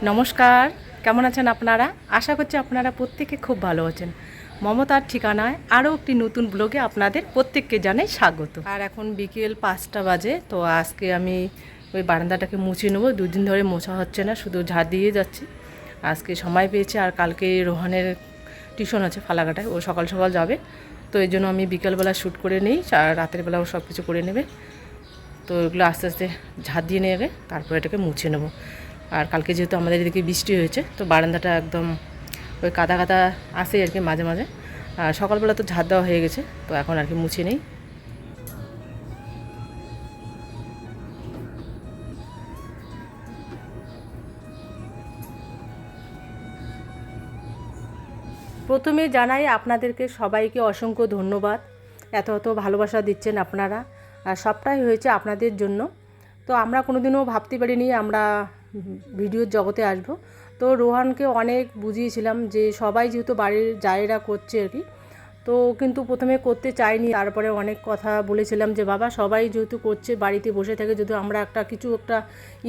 নমস্কার, কেমন আছেন আপনারা? আশা করছি আপনারা প্রত্যেকে খুব ভালো আছেন। মমতার ঠিকানায় আরও একটি নতুন ব্লগে আপনাদের প্রত্যেককে জানাই স্বাগত। আর এখন বিকেল 5টা বাজে। তো আজকে আমি ওই বারান্দাটাকে মুছে নেবো। দুদিন ধরে মোছা হচ্ছে না, শুধু ঝাড় দিয়ে যাচ্ছি। আজকে সময় পেয়েছে, আর কালকে রোহানের টিউশন আছে ফালাকাটায়, ও সকাল সকাল যাবে। তো এই জন্য আমি বিকেলবেলা শ্যুট করে নিই, আর রাতের বেলা ও সব কিছু করে নেবে। তো এগুলো আস্তে আস্তে ঝাড় দিয়ে নেবে, তারপর এটাকে মুছে নেবো। আর কালকে যেহেতু আমাদের এদিকে বৃষ্টি হয়েছে, তো বারান্দাটা একদম ওই কাদা কাদা আসে আর কি মাঝে মাঝে। আর সকালবেলা তো ঝাড় দেওয়া হয়ে গেছে, তো এখন আর কি মুছে নেই। প্রথমে জানাই আপনাদেরকে সবাইকে অসংখ্য ধন্যবাদ। এত এত ভালোবাসা দিচ্ছেন আপনারা, আর সবটাই হয়েছে আপনাদের জন্য। তো আমরা কোনোদিনও ভাবতে পারিনি আমরা ভিডিওর জগতে আসব। তো রোহানকে অনেক বুঝিয়েছিলাম যে সবাই যেহেতু বাড়ির জায়েরা করছে আর কি, তো কিন্তু প্রথমে করতে চাইনি। তারপরে অনেক কথা বলেছিলাম যে বাবা সবাই যেহেতু করছে, বাড়িতে বসে থেকে যদি আমরা একটা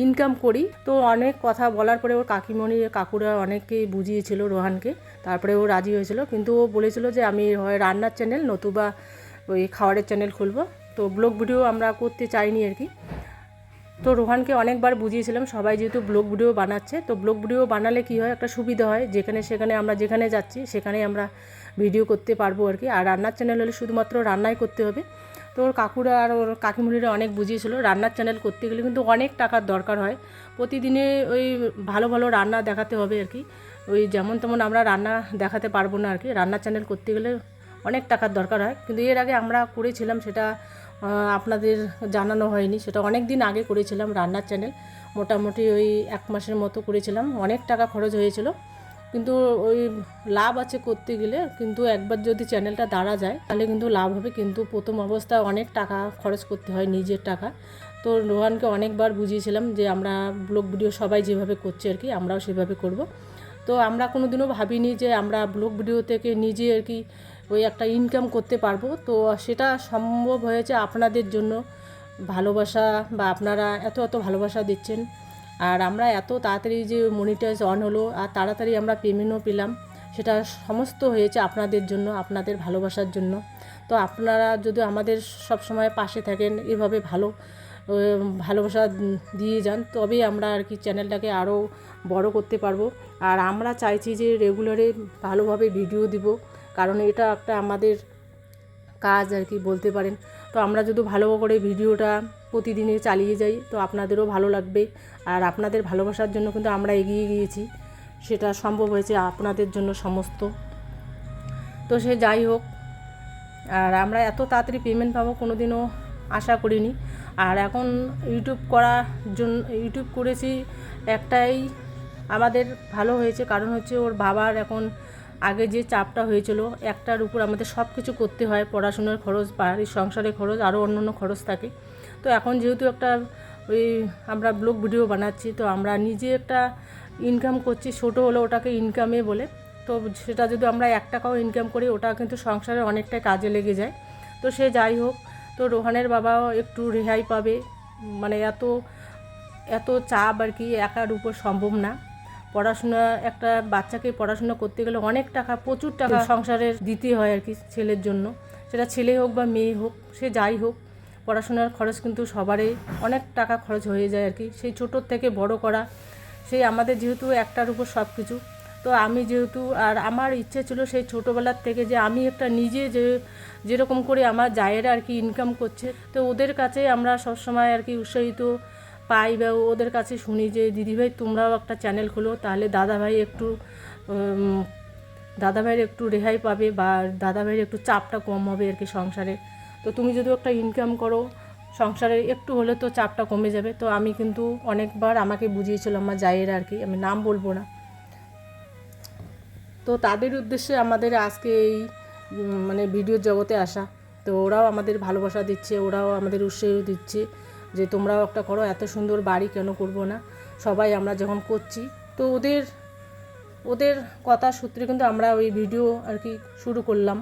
ইনকাম করি। তো অনেক কথা বলার পরে ওর কাকিমণি কাকুরা অনেককেই বুঝিয়েছিল রোহানকে, তারপরে ও রাজি হয়েছিল। কিন্তু ও বলেছিল যে আমি হয় রান্নার চ্যানেল নতুবা ওই খাবারের চ্যানেল খুলবো, তো ব্লগ ভিডিও আমরা করতে চাইনি আর কি। তো রোহানকে অনেকবার বুঝিয়েছিলাম, সবাই যেহেতু ব্লগ ভিডিও বানাচ্ছে, তো ব্লগ ভিডিও বানালে কি হয়, একটা সুবিধা হয়, যেখানে সেখানে আমরা যেখানে যাচ্ছি সেখানেই আমরা ভিডিও করতে পারবো আর কি। আর রান্নার চ্যানেল হলে শুধুমাত্র রান্নাই করতে হবে। তো ওর কাকুরা আর ওর কাকিমুনিরা অনেক বুঝিয়েছিল, রান্নার চ্যানেল করতে গেলে কিন্তু অনেক টাকার দরকার হয়। প্রতিদিনে ওই ভালো ভালো রান্না দেখাতে হবে আর কি। ওই যেমন তেমন আমরা রান্না দেখাতে পারবো না আর কি। রান্নার চ্যানেল করতে গেলে অনেক টাকার দরকার হয়। কিন্তু এর আগে আমরা করেছিলাম, সেটা আপনাদের জানানো হয়নি। সেটা অনেক দিন আগে করেছিলাম রান্নার চ্যানেল, মোটামুটি ওই 1 মাসের মতো করেছিলাম। অনেক টাকা খরচ হয়েছিল, কিন্তু ওই লাভ আছে করতে গেলে। কিন্তু একবার যদি চ্যানেলটা দাঁড়া যায় তাহলে কিন্তু লাভ হবে, কিন্তু প্রথম অবস্থায় অনেক টাকা খরচ করতে হয়, নিজের টাকা। তো রোহানকে অনেকবার বুঝিয়েছিলাম যে আমরা ব্লগ ভিডিও সবাই যেভাবে করছে আর কি আমরাও সেভাবে করব। তো আমরা কোনো দিনও ভাবিনি যে আমরা ব্লগ ভিডিও থেকে নিজে আর কি ওই একটা ইনকাম করতে পারবো। তো সেটা সম্ভব হয়েছে আপনাদের জন্য, ভালোবাসা বা আপনারা এত এত ভালোবাসা দিচ্ছেন। আর আমরা এত তাড়াতাড়ি যে মনিটাইজ অন হলো আর তাড়াতাড়ি আমরা পেমেন্টও পেলাম, সেটা সমস্ত হয়েছে আপনাদের জন্য, আপনাদের ভালোবাসার জন্য। তো আপনারা যদি আমাদের সব সময় পাশে থাকেন, এভাবে ভালোবাসা দিয়ে যান, তবেই আমরা আর কি চ্যানেলটাকে আরও বড় করতে পারবো। আর আমরা চাইছি যে রেগুলারে ভালোভাবে ভিডিও দিব, কারণ এটা একটা আমাদের কাজ আর কি বলতে পারেন। তো আমরা যদি ভালো করে ভিডিওটা প্রতিদিনে চালিয়ে যাই তো আপনাদেরও ভালো লাগবে। আর আপনাদের ভালোবাসার জন্য কিন্তু আমরা এগিয়ে গিয়েছি, সেটা সম্ভব হয়েছে আপনাদের জন্য সমস্ত। তো সে যাই হোক, আর আমরা এত তাড়াতাড়ি পেমেন্ট পাবো কোনো দিনও আশা করিনি। আর এখন ইউটিউব করেছি একটাই আমাদের ভালো হয়েছে, কারণ হচ্ছে ওর বাবার এখন আগে যে চাপটা হয়েছিল, একটার উপর আমাদের সব কিছু করতে হয়, পড়াশোনার খরচ, বাড়ির সংসারের খরচ, আরও অন্যান্য খরচ থাকে। তো এখন যেহেতু ওই আমরা ব্লগ ভিডিও বানাচ্ছি, তো আমরা নিজে একটা ইনকাম করছি, ছোটো হলে ওটাকে ইনকামে বলে। তো সেটা যদি আমরা 1 টাকাও ইনকাম করি, ওটা কিন্তু সংসারে অনেকটাই কাজে লেগে যায়। তো সে যাই হোক, তো রোহানের বাবাও একটু রেহাই পাবে। মানে এত এত চাপ আর কি একার উপর সম্ভব না। পড়াশোনা, একটা বাচ্চাকে পড়াশোনা করতে গেলে অনেক টাকা, প্রচুর টাকা সংসারের দিতে হয় আর কি ছেলের জন্য। সেটা ছেলে হোক বা মেয়ে হোক, সে যাই হোক, পড়াশোনার খরচ কিন্তু সবারই অনেক টাকা খরচ হয়ে যায় আর কি। সেই ছোটোর থেকে বড় করা, সেই আমাদের যেহেতু একটার উপর সব কিছু। তো আমি যেহেতু, আর আমার ইচ্ছে ছিল সেই ছোটোবেলার থেকে যে আমি একটা নিজে যেরকম করে আমার জায়েরা আর কি ইনকাম করছে, তো ওদের কাছে আমরা সবসময় আর কি উৎসাহিত পাই, বা ওদের কাছে শুনি যে দিদিভাই তোমরাও একটা চ্যানেল খোলো, তাহলে দাদাভাইয়ের একটু রেহাই পাবে, বা দাদাভাইয়ের একটু চাপটা কম হবে আর কি সংসারে। তো তুমি যদি একটা ইনকাম করো, সংসারে একটু হলে তো চাপটা কমে যাবে। তো আমি কিন্তু অনেকবার আমাকে বুঝিয়েছিল আমার জায়েরা আর কি, আমি নাম বলবো না। তো তাদের উদ্দেশ্যে আমাদের আজকে এই মানে ভিডিওর জগতে আসা। তো ওরাও আমাদের ভালোবাসা দিচ্ছে, ওরাও আমাদের উৎসাহ দিচ্ছে যে তোমরাও একটা করো, এত সুন্দর বাড়ি কেন করব না, সবাই আমরা যখন করছি। তো ওদের কথা সূত্রে কিন্তু আমরা ওই ভিডিও আর কি শুরু করলাম।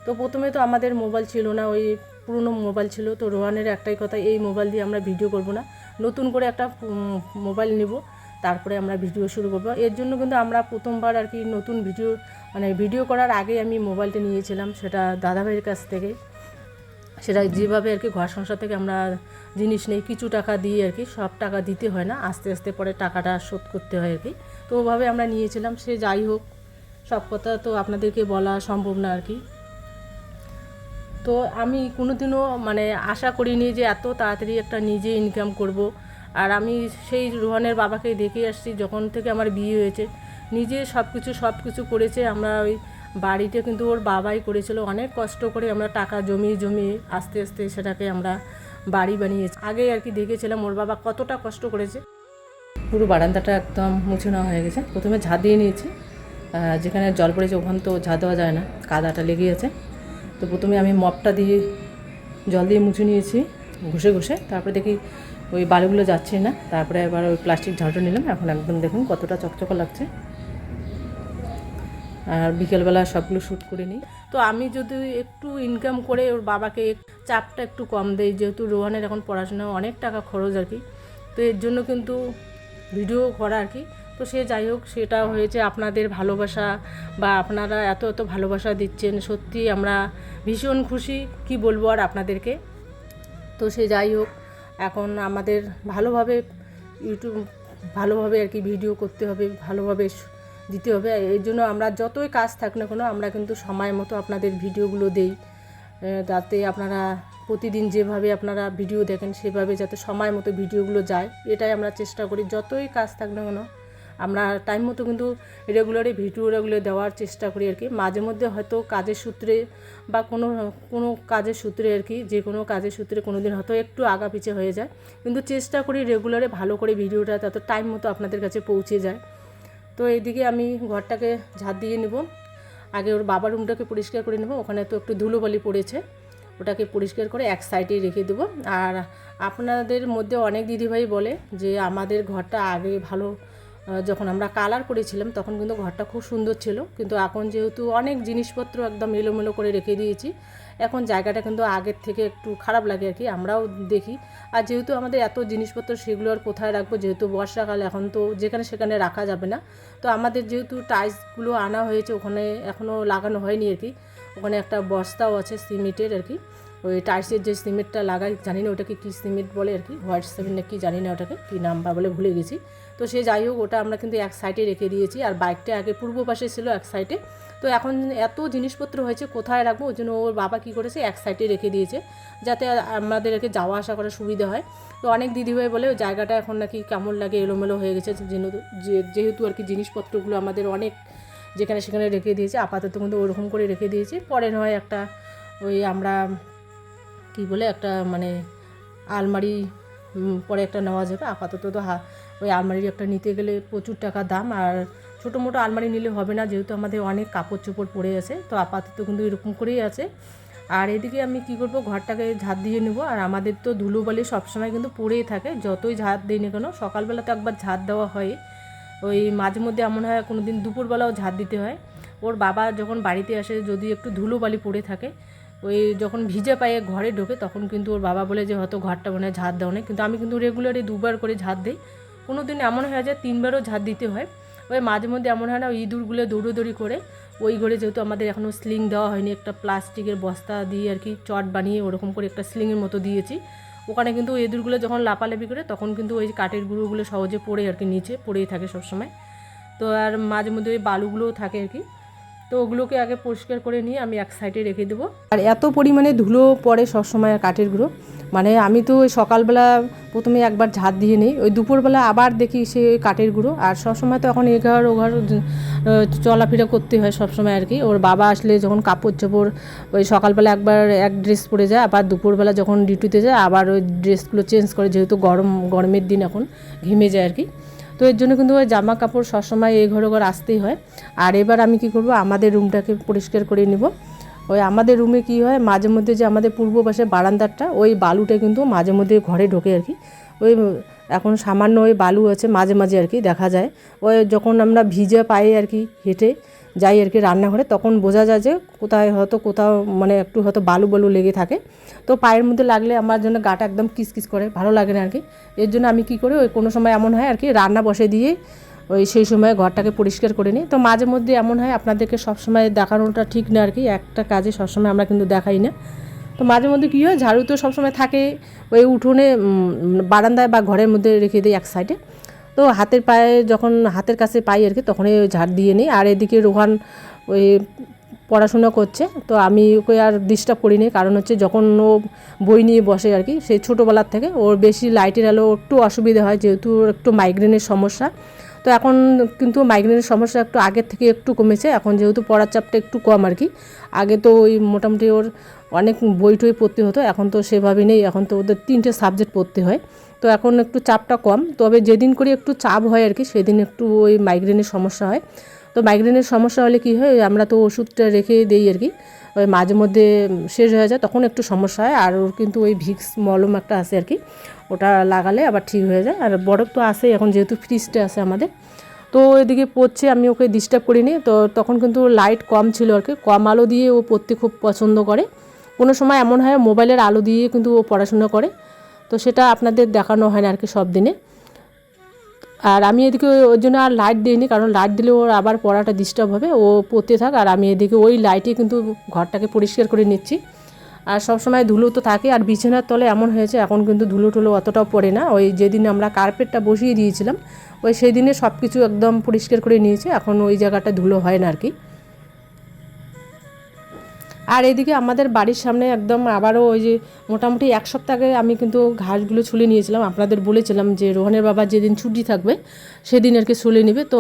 তো প্রথমে তো আমাদের মোবাইল ছিল না, ওই পুরনো মোবাইল ছিল। তো রোহানের একটাই কথা, এই মোবাইল দিয়ে আমরা ভিডিও করব না, নতুন করে একটা মোবাইল নেব, তারপরে আমরা ভিডিও শুরু করব। এর জন্য কিন্তু আমরা প্রথমবার আর কি নতুন ভিডিও করার আগে আমি মোবাইলটা নিয়েছিলাম সেটা দাদাভাইয়ের কাছ থেকে। সেটা যেভাবে আর কি ঘর সংসার থেকে আমরা জিনিস নেই কিছু টাকা দিয়ে আর কি, সব টাকা দিতে হয় না, আস্তে আস্তে পরে টাকাটা শোধ করতে হয় আর কি। তো ওভাবে আমরা নিয়েছিলাম। সে যাই হোক, সব কথা তো আপনাদেরকে বলা সম্ভব না আর কি। তো আমি কোনোদিনও আশা করিনি যে এত তাড়াতাড়ি একটা নিজে ইনকাম করব। আর আমি সেই রোহানের বাবাকে দেখে আসছি যখন থেকে আমার বিয়ে হয়েছে, নিজে সব কিছু করেছে। আমরা ওই বাড়িতে কিন্তু ওর বাবাই করেছিল, অনেক কষ্ট করে আমরা টাকা জমিয়ে আস্তে আস্তে সেটাকে আমরা বাড়ি বানিয়েছি। আগে আর কি দেখেছিলাম ওর বাবা কতটা কষ্ট করেছে। পুরো বারান্দাটা একদম মুছে নেওয়া হয়ে গেছে। প্রথমে ঝাঁট দিয়ে নিয়েছি, যেখানে জল পড়েছে ওখানে তো ঝাঁট দেওয়া যায় না, কাদাটা লেগে আছে। তো প্রথমে আমি মপটা দিয়ে জল দিয়ে মুছে নিয়েছি ঘষে। তারপরে দেখি ওই বালিগুলো যাচ্ছে না, তারপরে এবার ওই প্লাস্টিক ঝাঁটো নিলাম। এখন একদম দেখুন কতটা চকচকে লাগছে। আর বিকেলবেলা সবগুলো শ্যুট করে নিই। তো আমি যদি একটু ইনকাম করে ওর বাবাকে চাপটা একটু কম দেই, যেহেতু রোহানের এখন পড়াশোনা অনেক টাকা খরচ আর কি। তো এর জন্য কিন্তু ভিডিও করা আর কি। তো সে যাই হোক, সেটা হয়েছে আপনাদের ভালোবাসা বা আপনারা এত ভালোবাসা দিচ্ছেন, সত্যি আমরা ভীষণ খুশি, কি বলবো আর আপনাদেরকে। তো সে যাই হোক, এখন আমাদের ভালোভাবে আর কি ভিডিও করতে হবে, ভালোভাবে দিতে হবে। এর জন্য আমরা যতই কাজ থাক না কেন, আমরা কিন্তু সময় মতো আপনাদের ভিডিওগুলো দেই, যাতে আপনারা প্রতিদিন যেভাবে আপনারা ভিডিও দেখেন সেভাবে যাতে সময় মতো ভিডিওগুলো যায়, এটাই আমরা চেষ্টা করি। যতই কাজ থাক না কেন আমরা টাইম মতো কিন্তু রেগুলারই ভিডিওগুলো দেওয়ার চেষ্টা করি আর কি। মাঝে মধ্যে হয়তো কাজের সূত্রে বা কোনো কাজের সূত্রে আর কি, যে কোনো কাজের সূত্রে কোনো দিন হয়তো একটু আগা পিছে হয়ে যায়, কিন্তু চেষ্টা করি রেগুলারে ভালো করে ভিডিওটা তত টাইম মতো আপনাদের কাছে পৌঁছে যায়। তো এইদিকে আমি ঘরটাকে ঝাঁট দিয়ে নেব। আগে ওর বাবার রুমটাকে পরিষ্কার করে নেব, ওখানে তো একটু ধুলোবালি পড়েছে, ওটাকে পরিষ্কার করে এক সাইডে রেখে দেবো। আর আপনাদের মধ্যে অনেক দিদিভাই বলে যে আমাদের ঘরটা আগে ভালো, যখন আমরা কালার করেছিলাম তখন কিন্তু ঘরটা খুব সুন্দর ছিল, কিন্তু এখন যেহেতু অনেক জিনিসপত্র একদম এলোমেলো করে রেখে দিয়েছি, এখন জায়গাটা কিন্তু আগের থেকে একটু খারাপ লাগে আর কি, আমরাও দেখি। আর যেহেতু আমাদের এত জিনিসপত্র, সেগুলো আর কোথায় রাখবো, যেহেতু বর্ষাকাল, এখন তো যেখানে সেখানে রাখা যাবে না। তো আমাদের যেহেতু টাইলসগুলো আনা হয়েছে, ওখানে এখনও লাগানো হয়নি আর কি। ওখানে একটা বস্তাও আছে সিমেন্টের আর কি, ওই টাইলসের যে সিমেন্টটা লাগাই, জানি না ওটাকে কী সিমেন্ট বলে আর কি, হোয়াইট সিমেন্ট না কি জানি না ওটাকে কী নাম বা বলে ভুলে গেছি। তো সে যাই হোক, ওটা আমরা কিন্তু এক সাইডে রেখে দিয়েছি। আর বাইকটা আগে পূর্ব পাশে ছিল এক সাইডে, তো এখন এত জিনিসপত্র হয়েছে কোথায় রাখবো, ওই জন্য ওর বাবা কী করেছে এক সাইডে রেখে দিয়েছে, যাতে আমাদের আর কি যাওয়া আসা করার সুবিধা হয়। তো অনেক দিদিভাই বলে ওই জায়গাটা এখন নাকি কেমন লাগে, এলোমেলো হয়ে গেছে, যেহেতু আর কি জিনিসপত্রগুলো আমাদের অনেক যেখানে সেখানে রেখে দিয়েছে। আপাতত কিন্তু ওরকম করে রেখে দিয়েছি, পরে নয় একটা ওই আমরা কি বলে একটা আলমারি পরে একটা নেওয়া যাবে। আপাতত তো ওই আলমারি একটা নিতে গেলে প্রচুর টাকা দাম, আর ছোটো মোটো আলমারি নিলে হবে না, যেহেতু আমাদের অনেক কাপড় চোপড় পড়ে আছে। তো আপাতত কিন্তু এরকম করেই আছে। আর এদিকে আমি কি করব, ঘরটাকে ঝাঁট দিয়ে নেব। আর আমাদের তো ধুলোবালি সবসময় কিন্তু পড়েই থাকে, যতই ঝাঁট দিই না কেন। সকালবেলা তো একবার ঝাঁট দেওয়া হয়, ওই মাঝে মধ্যে এমন হয় কোনো দিন দুপুরবেলাও ঝাঁট দিতে হয়। ওর বাবা যখন বাড়িতে আসে, যদি একটু ধুলোবালি পড়ে থাকে, ওই যখন ভিজে পায়ে ঘরে ঢোকে, তখন কিন্তু ওর বাবা বলে যে হয়তো ঘরটা মনে হয় ঝাঁট দাও না, কিন্তু আমি কিন্তু রেগুলারই 2বার করে ঝাঁট দিই। কোনো দিন এমন হয়ে যায় 3বারও ঝাঁট দিতে হয়। ওই মাঝে মধ্যে এমন হয় না, ওই ইঁদুরগুলো দৌড়োদৌড়ি করে ওই ঘরে, যেহেতু আমাদের এখনও স্লিং দেওয়া হয়নি, একটা প্লাস্টিকের বস্তা দিয়ে আর কি চট বানিয়ে ওরকম করে একটা স্লিংয়ের মতো দিয়েছি। ওখানে কিন্তু ওই ইঁদুরগুলো যখন লাপালাপি করে, তখন কিন্তু ওই কাঠের গুঁড়োগুলো সহজে পড়ে আর কি, নিচে পড়েই থাকে সবসময়। তো আর মাঝে মধ্যে ওই বালুগুলোও থাকে আর কি। তো ওগুলোকে আগে পরিষ্কার করে নিয়ে আমি এক সাইডে রেখে দেবো। আর এত পরিমাণে ধুলো পড়ে সবসময় কাঠের গুঁড়ো, আমি তো ওই সকালবেলা প্রথমে একবার ঝাঁট দিয়ে নিই, ওই দুপুরবেলা আবার দেখি সে ওই কাঠের গুঁড়ো। আর সবসময় তো এখন এঘর ওঘর চলাফেরা করতে হয় সবসময় আর কি। ওর বাবা আসলে যখন কাপড় চোপড় ওই সকালবেলা একবার এক ড্রেস পরে যায়, আবার দুপুরবেলা যখন ডিউটিতে যায় আবার ওই ড্রেসগুলো চেঞ্জ করে, যেহেতু গরমের দিন এখন ঘেমে যায় আর কি। তো এর জন্য কিন্তু ওই জামা কাপড় সবসময় এই ঘর ওঘর আসতেই হয়। আর এবার আমি কি করব, আমাদের রুমটাকে পরিষ্কার করে নেব। ওই আমাদের রুমে কি হয়, মাঝে মধ্যে যে আমাদের পূর্ব পাশে বারান্দাটা, ওই বালুটা কিন্তু মাঝে মধ্যে ঘরে ঢোকে আর কি। ওই এখন সামান্য ওই বালু আছে মাঝে মাঝে আর কি দেখা যায়। ওই যখন আমরা ভিজে পায়ে আর কি হেঁটে যাই আর কি রান্নাঘরে, তখন বোঝা যায় যে কোথায় হয়তো কোথাও মানে একটু হয়তো বালু বালু লেগে থাকে। তো পায়ের মধ্যে লাগলে আমার জন্য গাটা একদম কিচকিচ করে, ভালো লাগে না আর কি। এর জন্য আমি কী করি, ওই কোনো সময় এমন হয় আর কি রান্না বসে দিয়ে ওই সেই সময় ঘরটাকে পরিষ্কার করে নিই। তো মাঝে মধ্যে এমন হয়, আপনাদেরকে সবসময় দেখানোটা ঠিক না আর কি, একটা কাজে সবসময় আমরা কিন্তু দেখাই না। তো মাঝে মধ্যে কী হয়, ঝাড়ু তো সবসময় থাকে ওই উঠোনে বারান্দায় বা ঘরের মধ্যে রেখে দিই এক সাইডে। তো হাতের পায়ে যখন হাতের কাছে পাই আর কি, তখনই ওই ঝাড় দিয়ে নিই। আর এদিকে রোহান ওই পড়াশোনা করছে, তো আমি ওকে আর ডিস্টার্ব করিনি, কারণ হচ্ছে যখন ও বই নিয়ে বসে আর কি, সেই ছোটোবেলার থেকে ওর বেশি লাইটের আলো একটু অসুবিধা হয়, যেহেতু ওর একটু মাইগ্রেনের সমস্যা। তো এখন কিন্তু মাইগ্রেনের সমস্যা একটু আগের থেকে একটু কমেছে, এখন যেহেতু পড়ার চাপটা একটু কম আর কি। আগে তো ওই মোটামুটি ওর অনেক বই টই পড়তে হতো, এখন তো সেভাবে নেই, এখন তো ওদের 3টে সাবজেক্ট পড়তে হয়। তো এখন একটু চাপটা কম, তবে যেদিন করে একটু চাপ হয় আর কি, সেদিন একটু ওই মাইগ্রেনের সমস্যা হয়। তো মাইগ্রেনের সমস্যা হলে কী হয়, আমরা তো ওষুধটা রেখে দিই আর কি, ওই মাঝে মধ্যে শেষ হয়ে যায়, তখন একটু সমস্যা হয়। আর ওর কিন্তু ওই ভিক্স মলম একটা আছে আর কি, ওটা লাগালে আবার ঠিক হয়ে যায়। আর বরফ তো আসে এখন, যেহেতু ফ্রিজটা আছে আমাদের। তো এদিকে পড়ছে, আমি ওকে ডিস্টার্ব করিনি। তো তখন কিন্তু লাইট কম ছিল আর কি, কম আলো দিয়ে ও পড়তে খুব পছন্দ করে। কোনো সময় এমন হয় মোবাইলের আলো দিয়ে কিন্তু ও পড়াশোনা করে, তো সেটা আপনাদের দেখানো হয় না আর কি সব দিনে। আর আমি এদিকে ওর জন্য আর লাইট দিইনি, কারণ লাইট দিলে ওর আবার পড়াটা ডিস্টার্ব হবে, ও পড়তে থাক। আর আমি এদিকে ওই লাইটে কিন্তু ঘরটাকে পরিষ্কার করে নিচ্ছি। আর সবসময় ধুলো তো থাকে, আর বিছানার তলে এমন হয়েছে এখন কিন্তু ধুলো টুলো অতটাও পড়ে না। ওই যেদিন আমরা কার্পেটটা বসিয়ে দিয়েছিলাম, ওই সেই দিনে সব কিছু একদম পরিষ্কার করে নিয়েছে, এখন ওই জায়গাটা ধুলো হয় না আর কি। আর এদিকে আমাদের বাড়ির সামনে একদম আবারও ওই যে মোটামুটি এক সপ্তাহ আগে আমি কিন্তু ঘাসগুলো ছুলে নিয়েছিলাম, আপনাদের বলেছিলাম যে রোহনের বাবার যেদিন ছুটি থাকবে সেদিন আর কি ছুলে নেবে। তো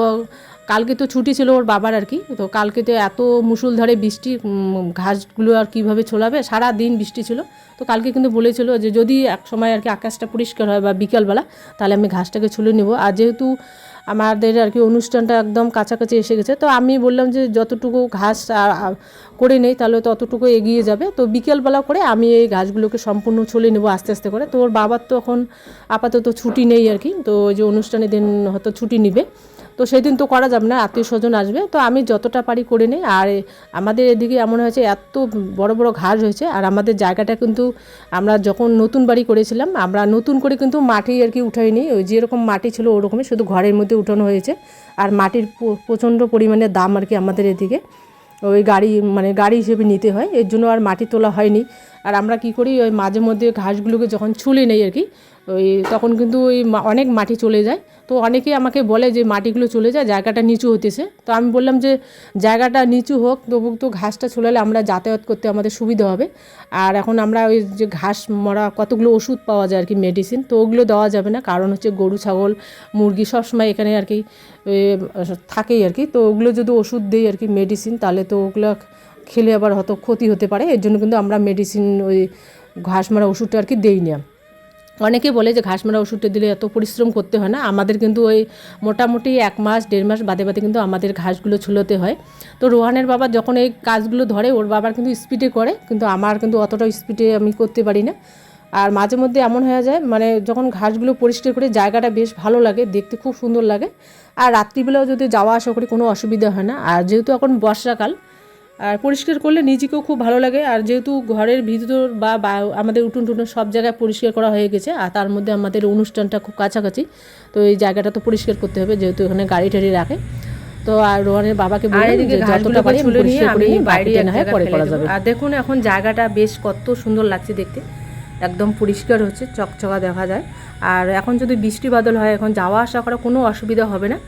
কালকে তো ছুটি ছিল ওর বাবার আর কি, তো কালকে তো এত মুষলধারে বৃষ্টি, ঘাসগুলো আর কীভাবে ছোলাবে, সারা দিন বৃষ্টি ছিল। তো কালকে কিন্তু বলেছিল যে যদি এক সময় আর কি আকাশটা পরিষ্কার হয় বা বিকালবেলা, তাহলে আমি ঘাসটাকে ছুলে নেব। আর যেহেতু আমাদের আর কি অনুষ্ঠানটা একদম কাছাকাছি এসে গেছে, তো আমি বললাম যে যতটুকু ঘাস করে নেই তাহলে ততটুকু এগিয়ে যাবে। তো বিকেলবেলা করে আমি এই ঘাসগুলোকে সম্পূর্ণ ছুলে নেবো আস্তে আস্তে করে। তো ওর বাবার তো এখন আপাতত ছুটি নেই আর কি, তো ওই যে অনুষ্ঠানের দিন হয়তো ছুটি নিবে, তো সেদিন তো করা যাবে না, আত্মীয় স্বজন আসবে। তো আমি যতটা পারি করে নিই। আর আমাদের এদিকে এমন হয়েছে, এত বড় বড় ঘাস হয়েছে। আর আমাদের জায়গাটা কিন্তু আমরা যখন নতুন বাড়ি করেছিলাম, আমরা নতুন করে কিন্তু মাটি আর কি উঠাইনি, ওই যেরকম মাটি ছিল ওরকমই, শুধু ঘরের মধ্যে উঠানো হয়েছে। আর মাটির প্রচণ্ড পরিমাণে দাম আর কি আমাদের এদিকে, ওই গাড়ি হিসেবে নিতে হয়, এর জন্য আর মাটি তোলা হয়নি। আর আমরা কি করি, ওই মাঝে মধ্যে ঘাসগুলোকে যখন ছুলে নেই আর কি, ওই তখন কিন্তু ওই অনেক মাটি চলে যায়। তো অনেকেই আমাকে বলে যে মাটিগুলো চলে যায়, জায়গাটা নিচু হতেছে। তো আমি বললাম যে জায়গাটা নিচু হোক, তবু তো ঘাসটা ছুলালে আমরা যাতায়াত করতে আমাদের সুবিধা হবে। আর এখন আমরা ওই যে ঘাস মরা কতগুলো ওষুধ পাওয়া যায় আর কি, মেডিসিন, তো ওগুলো দেওয়া যাবে না, কারণ হচ্ছে গরু ছাগল মুরগি সবসময় এখানে আর কি থাকেই আর কি। তো ওগুলো যদি ওষুধ দিই আর কি মেডিসিন, তাহলে তো ওগুলো খেলে আবার হয়তো ক্ষতি হতে পারে, এর জন্য কিন্তু আমরা মেডিসিন ওই ঘাস মারা ওষুধটা আর কি দেই না। অনেকে বলে যে ঘাস মারা ওষুধটা দিলে এত পরিশ্রম করতে হয় না, আমাদের কিন্তু ওই মোটামুটি 1 মাস 1.5 মাস বাদে বাদে কিন্তু আমাদের ঘাসগুলো ছুলোতে হয়। তো রোহানের বাবা যখন এই কাজগুলো ধরে, ওর বাবার কিন্তু স্পিডে করে, কিন্তু আমার কিন্তু অতটা স্পিডে আমি করতে পারি না। আর মাঝে মধ্যে এমন হয়ে যায়, মানে যখন ঘাসগুলো পরিষ্কার করে জায়গাটা বেশ ভালো লাগে, দেখতে খুব সুন্দর লাগে। আর রাত্রিবেলাও যদি যাওয়া আসা করি কোনো অসুবিধা হয় না। আর যেহেতু এখন বর্ষাকাল, আর পরিষ্কার করলে নিজেকেও খুব ভালো লাগে। আর যেহেতু ঘরের ভিতর বা আমাদের উঠোন টুটুন সব জায়গায় পরিষ্কার করা হয়ে গেছে, আর তার মধ্যে আমাদের অনুষ্ঠানটা খুব কাছাকাছি, তো এই জায়গাটা তো পরিষ্কার করতে হবে, যেহেতু এখানে গাড়ি টাড়ি রাখে। তো আর রোহানের বাবাকে বলে যে যতটা পারি ছুলে নিয়ে আমি বাইরে না হয় পরে করা যাবে। আর দেখুন এখন জায়গাটা বেশ কত সুন্দর লাগছে দেখতে, একদম পরিষ্কার হচ্ছে, চকচকা দেখা যায়। আর এখন যদি বৃষ্টি বাদল হয়, এখন যাওয়া আসা করা কোনো অসুবিধা হবে না।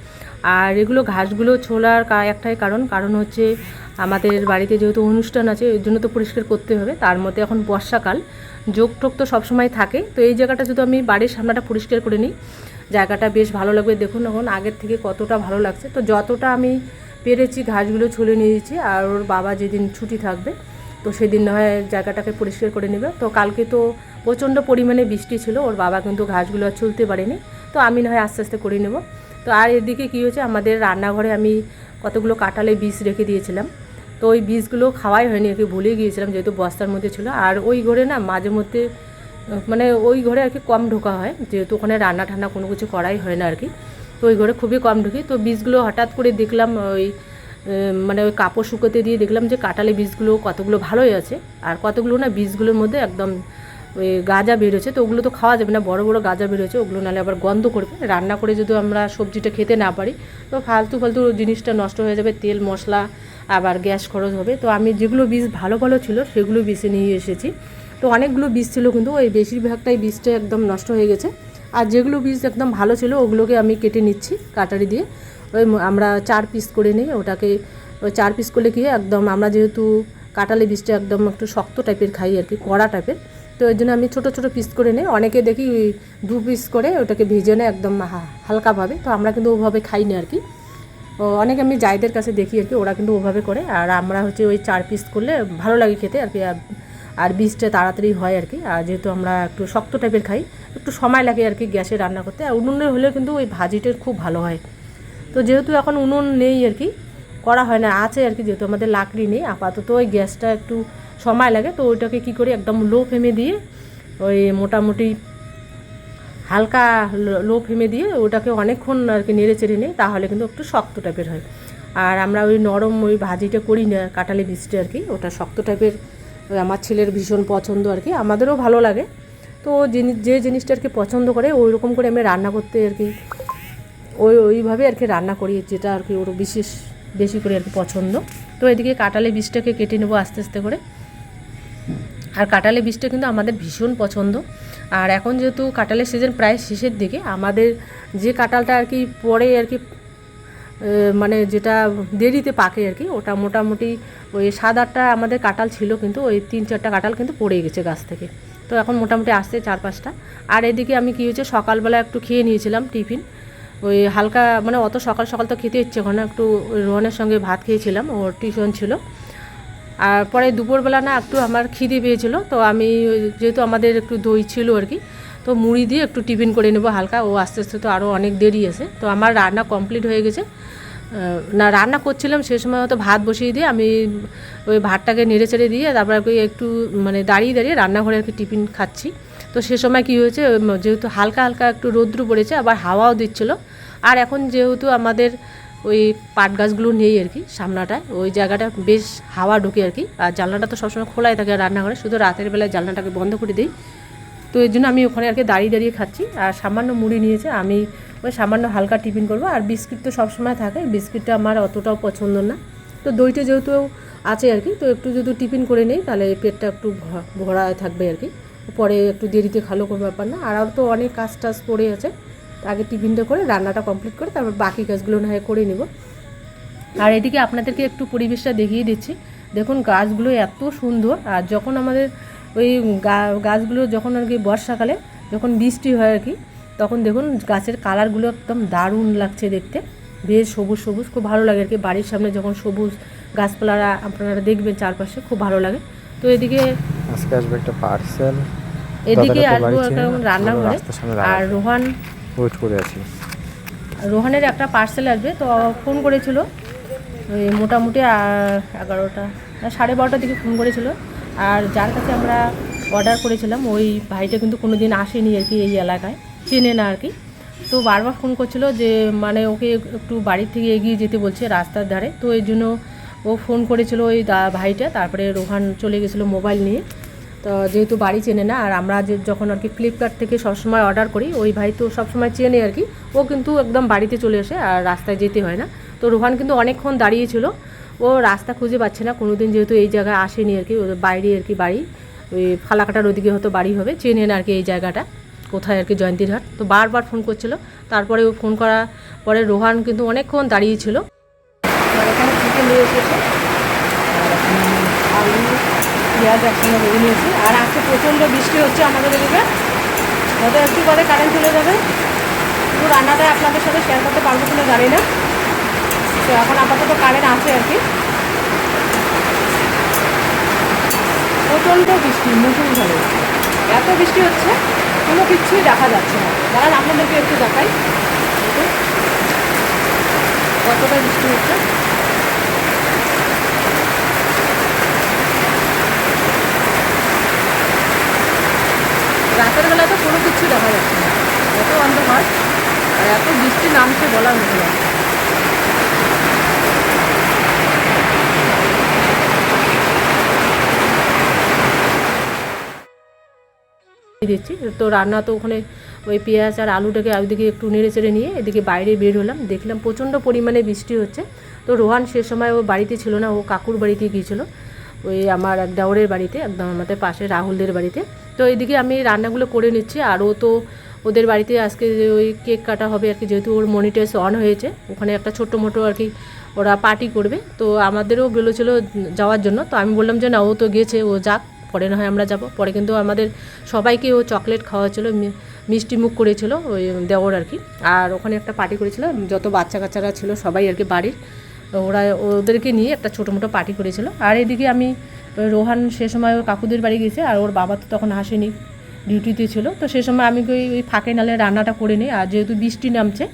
আর এগুলো ঘাসগুলো ছোলার একটাই কারণ হচ্ছে আমাদের বাড়িতে যেহেতু অনুষ্ঠান আছে, এর জন্য তো পরিষ্কার করতে হবে। তার মধ্যে এখন বর্ষাকাল, যোগ টোক তো সবসময় থাকে। তো এই জায়গাটা যদি আমি বাড়ির সামনাটা পরিষ্কার করে নিই, জায়গাটা বেশ ভালো লাগবে। দেখুন এখন আগের থেকে কতটা ভালো লাগছে। তো যতটা আমি পেরেছি ঘাসগুলো ছুলে নিয়েছি। আর ওর বাবা যেদিন ছুটি থাকবে, তো সেদিন না হয় জায়গাটাকে পরিষ্কার করে নেবে। তো কালকে তো প্রচণ্ড পরিমাণে বৃষ্টি ছিল, ওর বাবা কিন্তু ঘাসগুলো আর ছুলতে পারেনি, তো আমি না হয় আস্তে আস্তে করে নেব। তো আর এদিকে কী হয়েছে, আমাদের রান্নাঘরে আমি কতগুলো কাঁঠালের বীজ রেখে দিয়েছিলাম, তো ওই বীজগুলো খাওয়াই হয়নি আর কি, ভুলে গিয়েছিলাম যেহেতু বস্তার মধ্যে ছিল। আর ওই ঘরে না মাঝে মধ্যে মানে ওই ঘরে আর কি কম ঢোকা হয়, যেহেতু ওখানে রান্না ঠান্না কোনো কিছু করাই হয় না আর কি। তো ওই ঘরে খুবই কম ঢুকি। তো বীজগুলো হঠাৎ করে দেখলাম ওই মানে ওই কাপড় শুকোতে দিয়ে দেখলাম যে কাঁঠালি বীজগুলো কতগুলো ভালোই আছে, আর কতগুলো না বীজগুলোর মধ্যে একদম ওই গাজা বেরোচ্ছে। তো ওগুলো তো খাওয়া যাবে না, বড় বড় গাজা বেরোচ্ছে, ওগুলো নাহলে আবার গন্ধ করবে। রান্না করে যদি আমরা সবজিটা খেতে না পারি তো ফালতু ফালতু জিনিসটা নষ্ট হয়ে যাবে, তেল মশলা আবার গ্যাস খরচ হবে। তো আমি যেগুলো বীজ ভালো ভালো ছিল সেগুলো বেছে নিয়ে এসেছি। তো অনেকগুলো বীজ ছিল কিন্তু ওই বেশিরভাগটাই বীজটা একদম নষ্ট হয়ে গেছে। আর যেগুলো বীজ একদম ভালো ছিল ওগুলোকে আমি কেটে নিচ্ছি কাটারি দিয়ে। ওই আমরা 4 পিস করে নিই ওটাকে। ওই 4 পিস করলে কি একদম আমরা যেহেতু কাঁঠালি বীজটা একদম একটু শক্ত টাইপের খাই আর কি, কড়া টাইপের, তো ওই জন্য আমি ছোটো ছোটো পিস করে নিই। অনেকে দেখি 2 পিস করে ওটাকে ভেজে নেয় একদম হালকাভাবে, তো আমরা কিন্তু ওভাবে খাই না আর কি। অনেকে আমি যাইদের কাছে দেখি আর কি, ওরা কিন্তু ওভাবে করে। আর আমরা হচ্ছে ওই 4 পিস করলে ভালো লাগে খেতে আর কি, আর বীজটা তাড়াতাড়ি হয় আর কি। আর যেহেতু আমরা একটু শক্ত টাইপের খাই, একটু সময় লাগে আর কি গ্যাসে রান্না করতে। আর উনুনে হলেও কিন্তু ওই ভাজিটা খুব ভালো হয়। তো যেহেতু এখন উনুন নেই আর কি, করা হয় না, আছে আর কি, যেহেতু আমাদের লাকড়ি নেই আপাতত, ওই গ্যাসটা একটু সময় লাগে। তো ওইটাকে কী করি একদম লো ফ্লেমে দিয়ে ওই মোটামুটি হালকা লো ফ্লেমে দিয়ে ওটাকে অনেকক্ষণ আর কি নেড়ে চেড়ে নিই, তাহলে কিন্তু একটু শক্ত টাইপের হয়। আর আমরা ওই নরম ওই ভাজিটা করি না কাঁঠালি বীজটা আর কি, ওটা শক্ত টাইপের। ওই আমার ছেলের ভীষণ পছন্দ আর কি, আমাদেরও ভালো লাগে। তো যে জিনিসটা আর কি পছন্দ করে ওই রকম করে আমি রান্না করতে আর কি, ওইভাবে আর কি রান্না করি, যেটা আর কি ওর বেশি করে আর কি পছন্দ। তো এদিকে কাঁঠালি বীজটাকে কেটে নেবো আস্তে আস্তে করে। আর কাঁঠালি বীজটা কিন্তু আমাদের ভীষণ পছন্দ। আর এখন যেহেতু কাঁঠালের সিজন প্রায় শেষের দিকে, আমাদের যে কাঁঠালটা আর কি পরে আর কি মানে যেটা দেরিতে পাকে আর কি, ওটা মোটামুটি ওই 7-8টা আমাদের কাঁঠাল ছিল, কিন্তু ওই 3-4টা কাঁঠাল কিন্তু পড়ে গেছে গাছ থেকে। তো এখন মোটামুটি আসছে 4-5টা। আর এদিকে আমি কী হয়েছে, সকালবেলা একটু খেয়ে নিয়েছিলাম টিফিন, ওই হালকা, মানে অত সকাল সকাল তো খেতে ইচ্ছে করে না, একটু ওই রোহনের সঙ্গে ভাত খেয়েছিলাম, ওর টিউশন ছিল। আর পরে দুপুরবেলা না একটু আমার খিদে পেয়েছিলো, তো আমি যেহেতু আমাদের একটু দই ছিল আর কি, তো মুড়ি দিয়ে একটু টিফিন করে নেবো হালকা। ও আস্তে আস্তে তো আরও অনেক দেরি আছে। তো আমার রান্না কমপ্লিট হয়ে গেছে, না রান্না করছিলাম সে সময় হয়তো ভাত বসিয়ে দিয়ে আমি ওই ভাতটাকে নেড়ে চেড়ে দিয়ে তারপর একটু মানে দাঁড়িয়ে দাঁড়িয়ে রান্নাঘরে আর কি টিফিন খাচ্ছি। তো সে সময় কী হয়েছে, যেহেতু হালকা হালকা একটু রৌদ্র পড়েছে, আবার হাওয়াও দিচ্ছিলো। আর এখন যেহেতু আমাদের ওই পাট গাছগুলো নেই আর কি সামনাটায়, ওই জায়গাটা বেশ হাওয়া ঢুকে আর কি। আর জানলাটা তো সবসময় খোলাই থাকে রান্নাঘরে, শুধু রাতের বেলায় জানলাটাকে বন্ধ করে দিই। তো এর জন্য আমি ওখানে আর কি দাঁড়িয়ে দাঁড়িয়ে খাচ্ছি। আর সামান্য মুড়ি নিয়েছে, আমি ওই সামান্য হালকা টিফিন করবো। আর বিস্কিট তো সবসময় থাকে, বিস্কিটটা আমার অতটাও পছন্দ না। তো দইটা যেহেতু আছে আর কি, তো একটু যদি টিফিন করে নেই তাহলে পেটটা একটু ভরা থাকবে আর কি, পরে একটু দেরিতে খালো কোনো ব্যাপার না। আর তো অনেক কাজ টাজ পড়ে আছে, আগে টিফিনটা করে রান্নাটা কমপ্লিট করে তারপর বাকি কাজগুলো না হয় করে নেব। আর এদিকে আপনাদেরকে একটু পরিবেশটা দেখিয়ে দিচ্ছি। দেখুন গাছগুলো এত সুন্দর। আর যখন আমাদের ওই গাছগুলো যখন আর কি বর্ষাকালে যখন বৃষ্টি হয় আর কি, তখন দেখুন গাছের কালারগুলো একদম দারুণ লাগছে দেখতে, বেশ সবুজ সবুজ, খুব ভালো লাগে আর কি। বাড়ির সামনে যখন সবুজ গাছপালারা আপনারা দেখবেন চারপাশে, খুব ভালো লাগে। তো এদিকে আজকে আসবে একটা পার্সেল, এদিকে আসবো একটা রান্নাঘরে। আর ওয়েট করে আছি, রোহানের একটা পার্সেল আসবে। তো ফোন করেছিল ওই মোটামুটি 11টা 12:30টার দিকে ফোন করেছিল। আর যার কাছে আমরা অর্ডার করেছিলাম ওই ভাইটা কিন্তু কোনো দিন আসেনি আর কি এই এলাকায়, চেনে না আর কি। তো বারবার ফোন করছিল যে মানে ওকে একটু বাড়ির থেকে এগিয়ে যেতে বলছে রাস্তার ধারে। তো এই জন্য ও ফোন করেছিল ওই ভাইটা, তারপরে রোহান চলে গেছিলো মোবাইল নিয়ে। তো যেহেতু বাড়ি চেনে না, আর আমরা যখন আর কি ফ্লিপকার্ট থেকে সবসময় অর্ডার করি, ওই ভাই তো সবসময় চেনে আর কি, ও কিন্তু একদম বাড়িতে চলে আসে আর রাস্তায় যেতে হয় না। তো রোহান কিন্তু অনেকক্ষণ দাঁড়িয়েছিল, ও রাস্তা খুঁজে পাচ্ছে না কোনো দিন, যেহেতু এই জায়গায় আসেনি আর কি, ওদের বাইরে আর কি বাড়ি, ওই ফালাকাটার ওদিকে হয়তো বাড়ি হবে, চেনে না আর কি এই জায়গাটা কোথায় আর কি, জয়ন্তীরহাট। তো বারবার ফোন করছিল, তারপরে ও ফোন করার পরে রোহান কিন্তু অনেকক্ষণ দাঁড়িয়েছিল। এখানে থেকে নিয়ে এসেছে আলু পেঁয়াজ একসঙ্গে ভেজে নিয়েছি। আর আজকে প্রচণ্ড বৃষ্টি হচ্ছে আমাদের এদিকে, হয়তো একটু পরে কারেন্ট চলে যাবে। শুধু রান্নাটা আপনাদের সাথে শেয়ার করতে পারবো কিনা জানি না। তো এখন আপাতত কারেন্ট আছে আর কি। প্রচণ্ড বৃষ্টি, মুসুলধারে এত বৃষ্টি হচ্ছে কোনো কিছুই দেখা যাচ্ছে না। দাঁড়ান আপনাদেরকে একটু দেখাই কতটা বৃষ্টি হচ্ছে। কিচ্ছু দেখা যাচ্ছে না, এত অন্ধকার আর এত বৃষ্টি নামছে বলার মতো না। দিচ্ছি তো রান্না তো ওখানে ওই পেঁয়াজ আর আলুটাকে ওইদিকে একটু নেড়ে চেড়ে নিয়ে এদিকে বাইরে বের হলাম, দেখলাম প্রচণ্ড পরিমাণে বৃষ্টি হচ্ছে। তো রোহান সে সময় ও বাড়িতে ছিল না, ও কাকুর বাড়িতে গিয়েছিলো, ওই আমার এক দেওরের বাড়িতে, একদম আমাদের পাশে রাহুলদের বাড়িতে। তো এইদিকে আমি রান্নাগুলো করে নিচ্ছি, আর ও তো ওদের বাড়িতে আজকে ওই কেক কাটা হবে আর কি, যেহেতু ওর মনিটাইজ অন হয়েছে, ওখানে একটা ছোট্ট মোটো আর কি ওরা পার্টি করবে। তো আমাদেরও বলেছিল যাওয়ার জন্য, তো আমি বললাম যে না, ও তো গেছে, ও যাক, পরে না হয় আমরা যাব। পরে কিন্তু আমাদের সবাইকে ও চকলেট খাওয়াচ্ছিলো, মিষ্টি মুখ করেছিল ওই দেওর আর কি। আর ওখানে একটা পার্টি করেছিল, যত বাচ্চা কাচ্চারা ছিল সবাই আর কি বাড়ির, ওরা ওদেরকে নিয়ে একটা ছোটো মোটো পার্টি করেছিল। আর এদিকে আমি রোহান সে সময় ওর কাকুদের বাড়ি গেছে, আর ওর বাবা তো তখন আসেনি, ডিউটিতে ছিল। তো সে সময় আমি ওই ফাঁকে নালে রান্নাটা করে নিই। আর যেহেতু বৃষ্টি নামছে,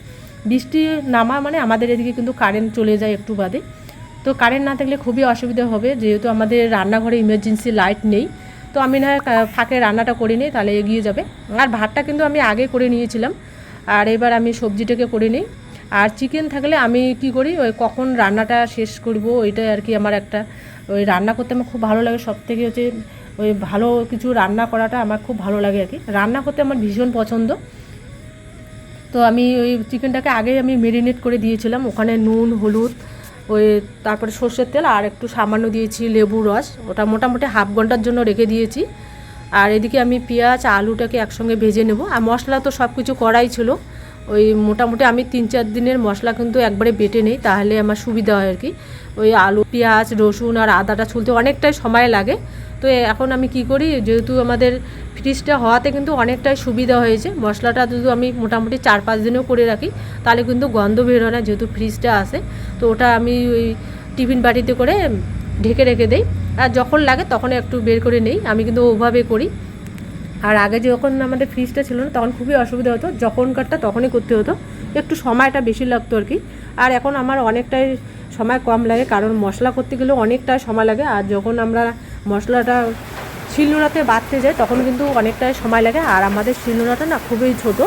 বৃষ্টি নামা মানে আমাদের এদিকে কিন্তু কারেন্ট চলে যায় একটু বাদে। তো কারেন্ট না থাকলে খুবই অসুবিধা হবে, যেহেতু আমাদের রান্নাঘরে ইমার্জেন্সি লাইট নেই। তো আমি না ফাঁকে রান্নাটা করে নিই, তাহলে এগিয়ে যাবে। আর ভাতটা কিন্তু আমি আগে করে নিয়েছিলাম, আর এবার আমি সবজিটাকে করে নিই। আর চিকেন থাকলে আমি কি করি, ওই কখন রান্নাটা শেষ করব ওইটাই আর কি আমার একটা, ওই রান্না করতে আমার খুব ভালো লাগে। সব থেকে হচ্ছে ওই ভালো কিছু রান্না করাটা আমার খুব ভালো লাগে আর কি, রান্না করতে আমার ভীষণ পছন্দ। তো আমি ওই চিকেনটাকে আগে আমি ম্যারিনেট করে দিয়েছিলাম, ওখানে নুন হলুদ ওই তারপরে সর্ষের তেল আর একটু সামান্য দিয়েছি লেবু রস, ওটা মোটামুটি হাফ ঘন্টার জন্য রেখে দিয়েছি। আর এদিকে আমি পেঁয়াজ আলুটাকে একসঙ্গে ভেজে নেব। আর মশলা তো সব কিছু করাই ছিল, ওই মোটামুটি আমি 3-4 দিনের মশলা কিন্তু একবারে বেটে নেই, তাহলে আমার সুবিধা হয় আর কি। ওই আলু পেঁয়াজ রসুন আর আদাটা ছুলতে অনেকটাই সময় লাগে। তো এখন আমি কি করি, যেহেতু আমাদের ফ্রিজটা হওয়াতে কিন্তু অনেকটাই সুবিধা হয়েছে, মশলাটা যদি আমি মোটামুটি 4-5 দিনেও করে রাখি তাহলে কিন্তু গন্ধ বের হয় না, যেহেতু ফ্রিজটা আসে। তো ওটা আমি ওই টিফিন বাটিতে করে ঢেকে রেখে দেই, আর যখন লাগে তখন একটু বের করে নেই, আমি কিন্তু ওভাবে করি। আর আগে যখন আমাদের ফ্রিজটা ছিল না তখন খুবই অসুবিধা হতো, যখনকারটা তখনই করতে হতো, একটু সময়টা বেশি লাগতো আর কি। আর এখন আমার অনেকটাই সময় কম লাগে, কারণ মশলা করতে গেলেও অনেকটাই সময় লাগে। আর যখন আমরা মশলাটা শিলনোড়াতে বাটতে যাই তখন কিন্তু অনেকটাই সময় লাগে, আর আমাদের শিলনোড়াটা না খুবই ছোট।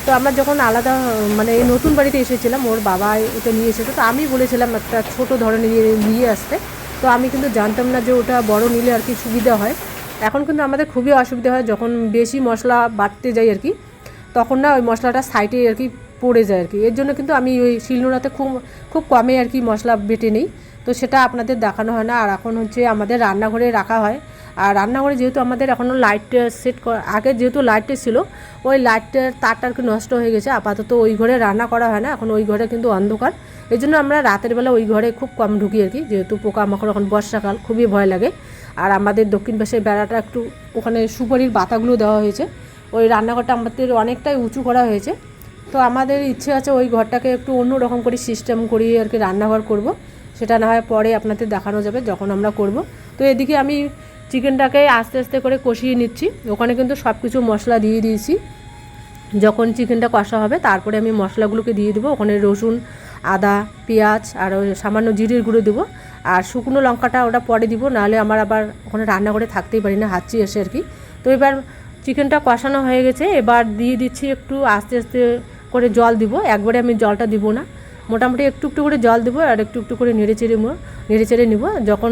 তো আমরা যখন আলাদা মানে এই নতুন বাড়িতে এসেছিলাম, ওর বাবা এটা নিয়ে এসেছে, তো আমি বলেছিলাম একটা ছোট ধরনের নিয়ে আসতে। তো আমি কিন্তু জানতাম না যে ওটা বড় নিলে আর কি সুবিধা হয়। এখন কিন্তু আমাদের খুবই অসুবিধা হয়, যখন বেশি মশলা বাটতে যাই আর কি, তখন না ওই মশলাটা সাইডে আর কি পড়ে যায় আর কি। এর জন্য কিন্তু আমি ওই শিলনোড়াতে খুব কমে আর কি মশলা বেটে নিই, তো সেটা আপনাদের দেখানো হয় না। আর এখন হচ্ছে আমাদের রান্নাঘরে রাখা হয়, আর রান্নাঘরে যেহেতু আমাদের এখনও লাইটটা সেট আগে যেহেতু লাইটটা ছিল, ওই লাইটটার তারটা আর কি নষ্ট হয়ে গেছে, আপাতত ওই ঘরে রান্না করা হয় না, এখন ওই ঘরে কিন্তু অন্ধকার। এই জন্য আমরা রাতের বেলা ওই ঘরে খুব কম ঢুকি আর কি, যেহেতু পোকামাকড়, এখন বর্ষাকাল খুবই ভয় লাগে। আর আমাদের দক্ষিণ পাশের বেড়াটা একটু ওখানে সুপারির পাতাগুলো দেওয়া হয়েছে, ওই রান্নাঘরটা আমাদের অনেকটাই উঁচু করা হয়েছে। তো আমাদের ইচ্ছে আছে ওই ঘরটাকে একটু অন্য রকম করে সিস্টেম করিয়ে আর কি রান্নাঘর করব, সেটা না হয় পরে আপনাদের দেখানো যাবে যখন আমরা করব। তো এদিকে আমি চিকেনটাকে আস্তে আস্তে করে কষিয়ে নিচ্ছি, ওখানে কিন্তু সব কিছু মশলা দিয়ে দিয়েছি। যখন চিকেনটা কষা হবে তারপরে আমি মশলাগুলোকে দিয়ে দেবো, ওখানে রসুন আদা পেঁয়াজ আর ওই সামান্য জিরের গুঁড়ো দেবো, আর শুকনো লঙ্কাটা ওটা পরে দিব, নাহলে আমার আবার ওখানে রান্না করে থাকতেই পারি না, হাঁচি এসে আর কি। তো এবার চিকেনটা কষানো হয়ে গেছে, এবার দিয়ে দিচ্ছি একটু আস্তে আস্তে করে জল দিব, একবারে আমি জলটা দিব না, মোটামুটি একটু একটু করে জল দেবো, আর একটু একটু করে নেড়ে চেড়ে নেব। যখন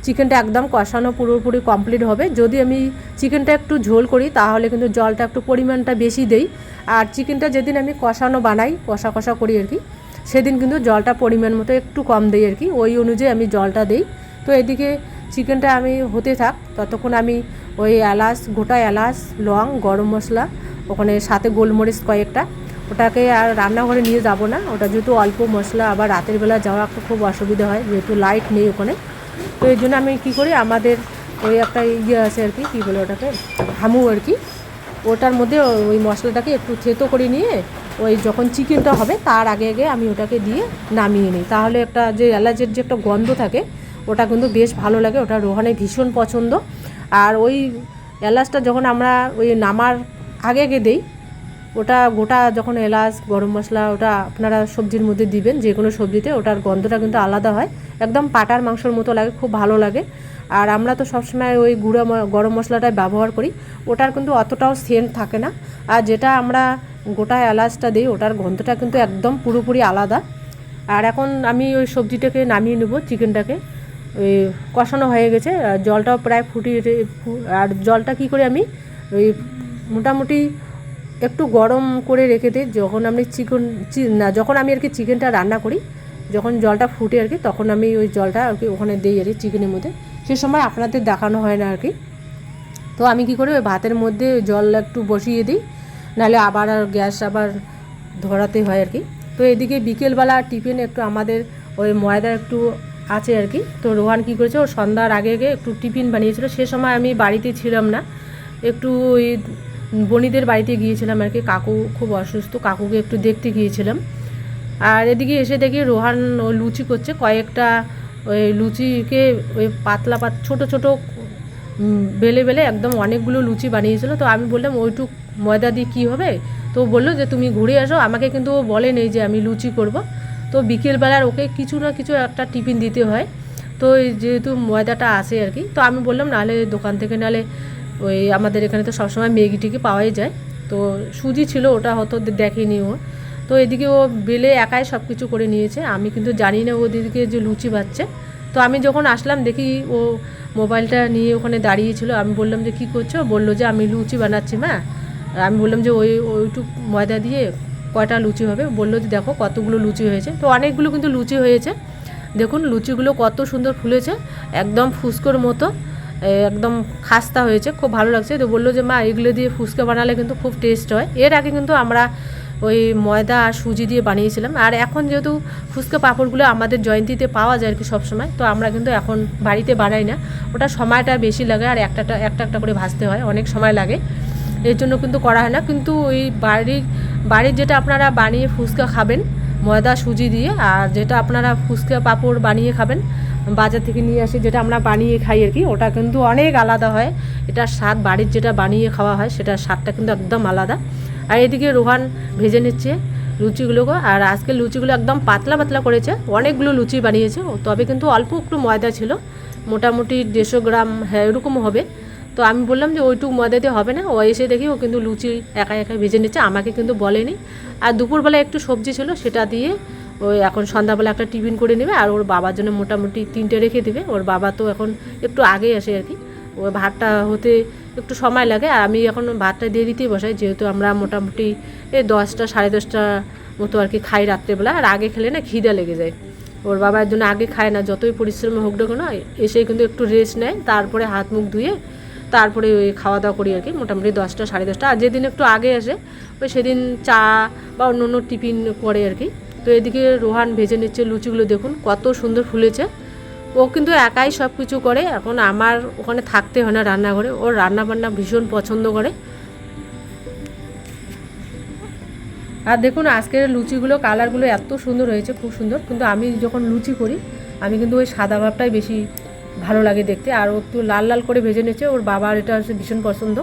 চিকেনটা একদম কষানো পুরোপুরি কমপ্লিট হবে, যদি আমি চিকেনটা একটু ঝোল করি তাহলে কিন্তু জলটা একটু পরিমাণটা বেশি দেই, আর চিকেনটা যেদিন আমি কষানো বানাই কষা করি আর কি, সেদিন কিন্তু জলটা পরিমাণ মতো একটু কম দেই আর কি, ওই অনুযায়ী আমি জলটা দিই। তো এদিকে চিকেনটা আমি হতে থাক, ততক্ষণ আমি ওই গোটা এলাচ লং গরম মশলা, ওখানে সাথে গোলমরিচ কয়েকটা, ওটাকে আর রান্নাঘরে নিয়ে যাব না, ওটা যেহেতু অল্প মশলা, আবার রাতের বেলা যাওয়া খুব অসুবিধা হয়, যেহেতু লাইট নেই ওখানে। তো এই জন্য আমি কী করি, আমাদের ওই একটা ইয়ে আছে আর কি, কী বলে ওটাকে, হামু আর কি, ওটার মধ্যে ওই মশলাটাকে একটু থেতো করে নিয়ে ওই যখন চিকেনটা হবে তার আগে আগে আমি ওটাকে দিয়ে নামিয়ে নিই, তাহলে একটা যে এলাচের যে একটা গন্ধ থাকে ওটা কিন্তু বেশ ভালো লাগে, ওটা রোহানের ভীষণ পছন্দ। আর ওই এলাচটা যখন আমরা ওই নামার আগে আগে দিই ওটা গোটা যখন এলাচ গরম মশলা ওটা আপনারা সবজির মধ্যে দিবেন, যে কোনো সবজিতে, ওটার গন্ধটা কিন্তু আলাদা হয়, একদম পাটার মাংসর মতো লাগে, খুব ভালো লাগে। আর আমরা তো সবসময় ওই গুঁড়ো গরম মশলাটাই ব্যবহার করি, ওটার কিন্তু অতটাও সেন্ট থাকে না। আর যেটা আমরা গোটা এলাচটা দিই ওটার গন্ধটা কিন্তু একদম পুরোপুরি আলাদা। আর এখন আমি ওই সবজিটাকে নামিয়ে নেব, চিকেনটাকে ওই কষানো হয়ে গেছে, জলটাও প্রায় ফুটিয়ে, আর জলটা কী করে আমি ওই মোটামুটি একটু গরম করে রেখে দিই, যখন আমি যখন আমি আর কি চিকেনটা রান্না করি, যখন জলটা ফুটে আর কি, তখন আমি ওই জলটা আর কি ওখানে দিই আর কি চিকেনের মধ্যে। সে সময় আপনাদের দেখানো হয় না আর কি। তো আমি কী করি ওই ভাতের মধ্যে জল একটু বসিয়ে দিই, নাহলে আবার আর গ্যাস আবার ধরাতে হয় আর কি। তো এদিকে বিকেলবেলা টিফিন একটু আমাদের ওই ময়দা একটু আছে আর কি। তো রোহান কী করেছে, ও সন্ধ্যার আগে আগে একটু টিফিন বানিয়েছিল। সে সময় আমি বাড়িতে ছিলাম না, একটু ওই বনিদের বাড়িতে গিয়েছিলাম আর কি, কাকু খুব অসুস্থ, কাকুকে একটু দেখতে গিয়েছিলাম। আর এদিকে এসে দেখি রোহান ও লুচি করছে, কয়েকটা ওই লুচিকে ওই পাতলা ছোটো ছোটো বেলে বেলে একদম অনেকগুলো লুচি বানিয়েছিল। তো আমি বললাম ওইটুক ময়দা দিয়ে কী হবে, তো বললো যে তুমি ঘুরে আসো, আমাকে কিন্তু ও বলে নেই যে আমি লুচি করব। তো বিকেলবেলার ওকে কিছু না কিছু একটা টিফিন দিতে হয়, তো যেহেতু ময়দাটা আসে আর কি, তো আমি বললাম নাহলে দোকান থেকে, নাহলে ওই আমাদের এখানে তো সবসময় ম্যাগি টিকি পাওয়াই যায়, তো সুজি ছিল, ওটা হয়তো দেখেনি ও। তো এদিকে ও বেলে একাই সব কিছু করে নিয়েছে, আমি কিন্তু জানি না ওদিকে যে লুচি বাচ্ছে। তো আমি যখন আসলাম দেখি ও মোবাইলটা নিয়ে ওখানে দাঁড়িয়েছিল। আমি বললাম যে কী করছো, বললো যে আমি লুচি বানাচ্ছি মা। আমি বললাম যে ওইটুক ময়দা দিয়ে কয়টা লুচি হবে, বললো যে দেখো কতগুলো লুচি হয়েছে। তো অনেকগুলো কিন্তু লুচি হয়েছে, দেখুন লুচিগুলো কত সুন্দর ফুলেছে, একদম ফুসকোর মতো, একদম খাস্তা হয়েছে, খুব ভালো লাগছে। তো বললো যে মা এগুলো দিয়ে ফুচকা বানালে কিন্তু খুব টেস্ট হয়। এর আগে কিন্তু আমরা ওই ময়দা আর সুজি দিয়ে বানিয়েছিলাম। আর এখন যেহেতু ফুচকা পাঁপড়গুলো আমাদের জয়ন্তীতে পাওয়া যায় আর কি সবসময়, তো আমরা কিন্তু এখন বাড়িতে বানাই না, ওটা সময়টা বেশি লাগে, আর একটা একটা করে ভাজতে হয়, অনেক সময় লাগে, এর জন্য কিন্তু করা হয় না। কিন্তু ওই বাড়ির যেটা আপনারা বানিয়ে ফুচকা খাবেন ময়দা সুজি দিয়ে, আর যেটা আপনারা ফুচকা পাঁপড় বানিয়ে খাবেন বাজার থেকে নিয়ে আসি, যেটা আমরা বানিয়ে খাই আর কি, ওটা কিন্তু অনেক আলাদা হয়। এটার স্বাদ বাড়ির যেটা বানিয়ে খাওয়া হয় সেটার স্বাদটা কিন্তু একদম আলাদা। আর এদিকে রোহান ভেজে নিচ্ছে লুচিগুলোকে, আর আজকে লুচিগুলো একদম পাতলা পাতলা করেছে, অনেকগুলো লুচি বানিয়েছে, তবে কিন্তু অল্প একটু ময়দা ছিল, মোটামুটি 150 গ্রাম, হ্যাঁ এরকম হবে। তো আমি বললাম যে ওইটুকু ময়দা দিয়ে হবে না, ও এসে দেখি ও কিন্তু লুচি একা একা ভেজে নিচ্ছে, আমাকে কিন্তু বলেনি। আর দুপুরবেলা একটু সবজি ছিল, সেটা দিয়ে ওই এখন সন্ধ্যাবেলা একটা টিফিন করে নেবে, আর ওর বাবার জন্য মোটামুটি 3টে রেখে দেবে। ওর বাবা তো এখন একটু আগেই আসে আর কি, ওই ভাতটা হতে একটু সময় লাগে, আর আমি এখন ভাতটা দিয়ে দিতেই বসাই, যেহেতু আমরা মোটামুটি এই 10টা 10:30 মতো আর কি খাই রাত্রেবেলা। আর আগে খেলে না খিদে লেগে যায়, ওর বাবার জন্য আগে খায় না, যতই পরিশ্রম হোক না, এসে কিন্তু একটু রেস্ট নেয়, তারপরে হাত মুখ ধুয়ে তারপরে ওই খাওয়া দাওয়া করি আর কি, মোটামুটি 10টা 10:30। আর যেদিন একটু আগে আসে ওই সেদিন চা বা অন্য অন্য টিফিন করে আর কি। তো এদিকে রোহান ভেজে নিচ্ছে লুচিগুলো, দেখুন কত সুন্দর ফুলেছে। ও কিন্তু একাই সব কিছু করে, এখন আমার ওখানে থাকতে হয় না রান্নাঘরে, ওর রান্নাবান্না ভীষণ পছন্দ করে। আর দেখুন আজকের লুচিগুলো কালারগুলো এত সুন্দর হয়েছে, খুব সুন্দর। কিন্তু আমি যখন লুচি করি আমি কিন্তু ওই সাদা ভাবটাই বেশি ভালো লাগে দেখতে, আর ও একটু লাল লাল করে ভেজে নিচ্ছে, ওর বাবার এটা হচ্ছে ভীষণ পছন্দ।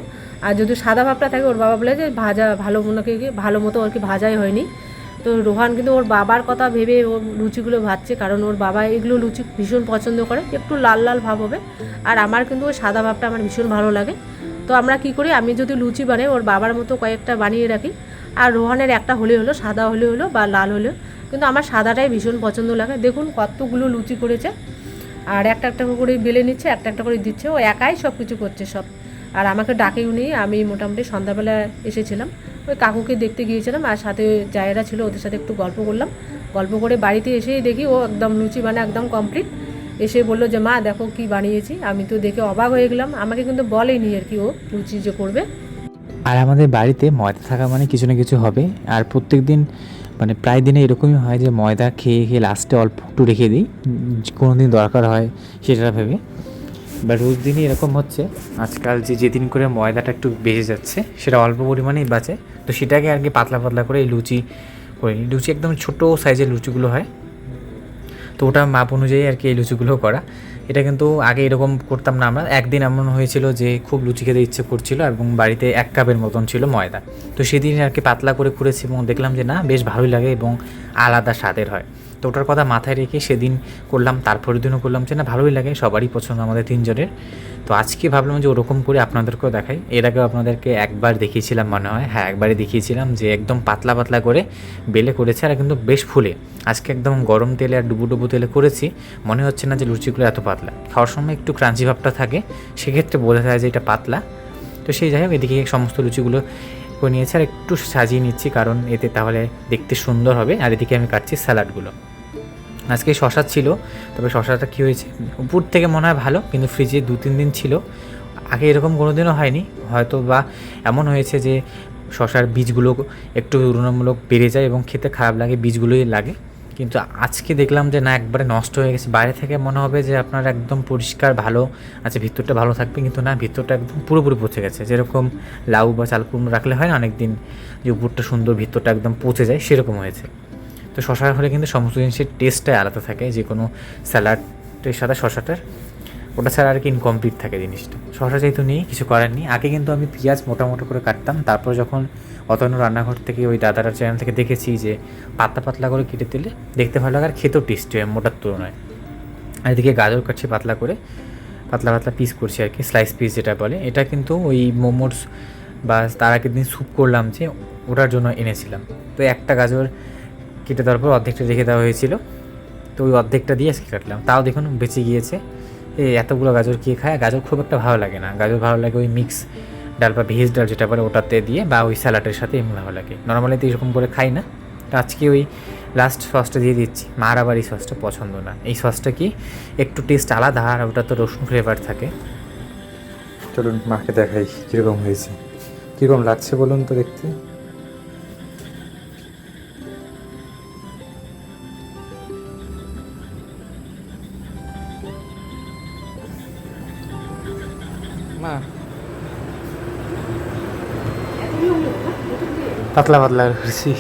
আর যদি সাদা ভাবটা থাকে ওর বাবা বলে যে ভাজা ভালো মতো আর কি ভাজাই হয়নি। তো রোহান কিন্তু ওর বাবার কথা ভেবে ও লুচিগুলো ভাজছে, কারণ ওর বাবা এগুলো লুচি ভীষণ পছন্দ করে, একটু লাল লাল ভাব হবে। আর আমার কিন্তু ওই সাদা ভাবটা আমার ভীষণ ভালো লাগে। তো আমরা কি করি, আমি যদি লুচি বানাই ওর বাবার মতো কয়েকটা বানিয়ে রাখি, আর রোহানের একটা হলে হলো, সাদা হলে হলো বা লাল হলেও, কিন্তু আমার সাদাটাই ভীষণ পছন্দ লাগে। দেখুন কতগুলো লুচি করেছে, আর একটা একটা করে বেলে নিচ্ছে, একটা একটা করে দিচ্ছে, ও একাই সব কিছু করছে সব। আর আমাকে ডাকেও নেই, আমি মোটামুটি সন্ধ্যাবেলা এসেছিলাম, ওই কাকুকে দেখতে গিয়েছিলাম, আর সাথে জায়েরা ছিল, ওদের সাথে একটু গল্প করলাম, গল্প করে বাড়িতে এসেই দেখি ও একদম লুচি বানা একদম কমপ্লিট। এসে বললো যে মা দেখো কি বানিয়েছি, আমি তো দেখে অবাক হয়ে গেলাম, আমাকে কিন্তু বলেনি আর কি ও লুচি যে করবে। আর আমাদের বাড়িতে ময়দা থাকা মানে কিছু না কিছু হবে, আর প্রত্যেক দিন মানে প্রায় দিনে এরকমই হয় যে ময়দা খেয়ে খেয়ে লাস্টে অল্প একটু রেখে দিই, কোনো দিন দরকার হয় সেটা ভেবে। বা রোজ দিনই এরকম হচ্ছে, আজকাল যেদিন করে ময়দাটা একটু বেঁচে যাচ্ছে সেটা অল্প পরিমাণেই বাঁচে, তো সেটাকে আর কি পাতলা পাতলা করে এই লুচি করে নিই। লুচি একদম ছোটো সাইজের লুচিগুলো হয়, তো ওটা মাপ অনুযায়ী আর কি এই লুচিগুলো করা। এটা কিন্তু আগে এরকম করতাম না আমরা। একদিন এমন হয়েছিল যে খুব লুচি খেতে ইচ্ছে করছিল এবং বাড়িতে 1 কাপের মতন ছিল ময়দা। তো সেদিন আর কি পাতলা করে করেছি এবং দেখলাম যে না, বেশ ভালোই লাগে এবং আলাদা স্বাদের হয়। তো ওটার কথা মাথায় রেখে সেদিন করলাম, তারপরের দিনও করলাম যে না ভালোই লাগে, সবারই পছন্দ আমাদের 3 জনের। তো আজকে ভাবলাম যে ওরকম করে আপনাদেরকেও দেখাই। এর আগেও আপনাদেরকে একবার দেখিয়েছিলাম মনে হয়, হ্যাঁ একবারই দেখিয়েছিলাম যে একদম পাতলা পাতলা করে বেলে করেছে আর কিন্তু বেশ ফুলে। আজকে একদম গরম তেলে আর ডুবো তেলে করেছি, মনে হচ্ছে না যে লুচিগুলো এত পাতলা। খাওয়ার সময় একটু ক্রাঞ্চি ভাবটা থাকে, সেক্ষেত্রে বোঝা যায় যে এটা পাতলা। তো সেই যাই হোক, এদিকে সমস্ত লুচিগুলো করে নিয়েছি আর একটু সাজিয়ে নিচ্ছি, কারণ এতে তাহলে দেখতে সুন্দর হবে। আর এদিকে আমি কাটছি স্যালাডগুলো। আজকে শশা ছিল, তবে শশাটা কী হয়েছে, উপর থেকে মনে হয় ভালো, কিন্তু ফ্রিজে 2-3 দিন ছিল। আগে এরকম কোনো দিনও হয়নি, হয়তো বা এমন হয়েছে যে শশার বীজগুলো একটু তুলনামূলক বেড়ে যায় এবং খেতে খারাপ লাগে, বীজগুলোই লাগে। কিন্তু আজকে দেখলাম যে না, একবারে নষ্ট হয়ে গেছে। বাইরে থেকে মনে হবে যে আপনার একদম পরিষ্কার ভালো আছে, ভিতরটা ভালো থাকবে, কিন্তু না, ভিতরটা একদম পুরোপুরি পচে গেছে। যেরকম লাউ বা চাল কুমড়ো রাখলে হয় না অনেক দিন, যে উপরটা সুন্দর ভিতরটা একদম পচে যায়, সেরকম হয়েছে। তো শশার হলে কিন্তু সমস্ত জিনিসের টেস্টটাই আলাদা থাকে, যে কোনো স্যালাডের সাথে শশাটার, ওটা ছাড়া আর কি ইনকমপ্লিট থাকে জিনিসটা। শশা যেহেতু নেই, কিছু করার নেই। আগে কিন্তু আমি পেঁয়াজ মোটা করে কাটতাম, তারপর যখন অতনু রান্নাঘর থেকে ওই দাদার চ্যানেল থেকে দেখেছি যে পাতলা পাতলা করে কেটে দিলে দেখতে ভালো লাগে আর খেতেও টেস্টি হয় মোটার তুলনায়। আর এদিকে গাজর কাটছি পাতলা করে, পাতলা পিস করছি আর কি, স্লাইস পিস যেটা বলে। এটা কিন্তু ওই মোমোস বা তার আগের দিন স্যুপ করলাম যে, ওটার জন্য এনেছিলাম। তো একটা গাজর কেটে দেওয়ার পর অর্ধেকটা রেখে দেওয়া হয়েছিল, তো ওই অর্ধেকটা দিয়ে আজকে কাটলাম। তাও দেখুন বেঁচে গিয়েছে। এই এতগুলো গাজর কে খায়? গাজর খুব একটা ভালো লাগে না। গাজর ভালো লাগে ওই মিক্স ডাল বা ভেজ ডাল যেটা বলে, ওটাতে দিয়ে, বা ওই স্যালাডের সাথে এমনি ভালো লাগে। নর্মালি তো এরকম করে খাই না। তো আজকে ওই লাস্ট সসটা দিয়ে দিচ্ছি। মার আবার এই সসটা পছন্দ না। এই সসটা কি একটু টেস্ট আলাদা, আর ওটা তো রসুন ফ্লেভার থাকে। চলুন মাকে দেখাই কীরকম হয়েছে, কীরকম লাগছে বলুন তো দেখতে। মা পাতলা করেছি।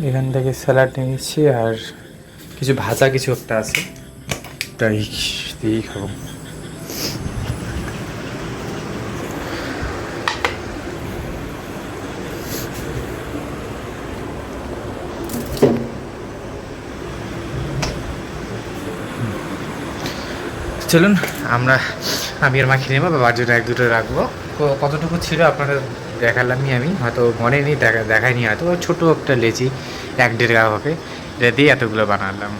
এখান থেকে স্যালাড নিয়েছি আর কিছু ভাজা কিছু একটা আছে, তাই দিয়েই খাবো। চলুন আমি আর মা খেয়ে নেবো, বাবার জন্য 1-2টো রাখবো। কতটুকু ছিল আপনাদের দেখালামই, আমি হয়তো মনে নেই, দেখাইনি হয়তো। ছোটো একটা লেচি 1-1.5 গ্রাম হবে, এটা দিয়ে এতগুলো বানালাম।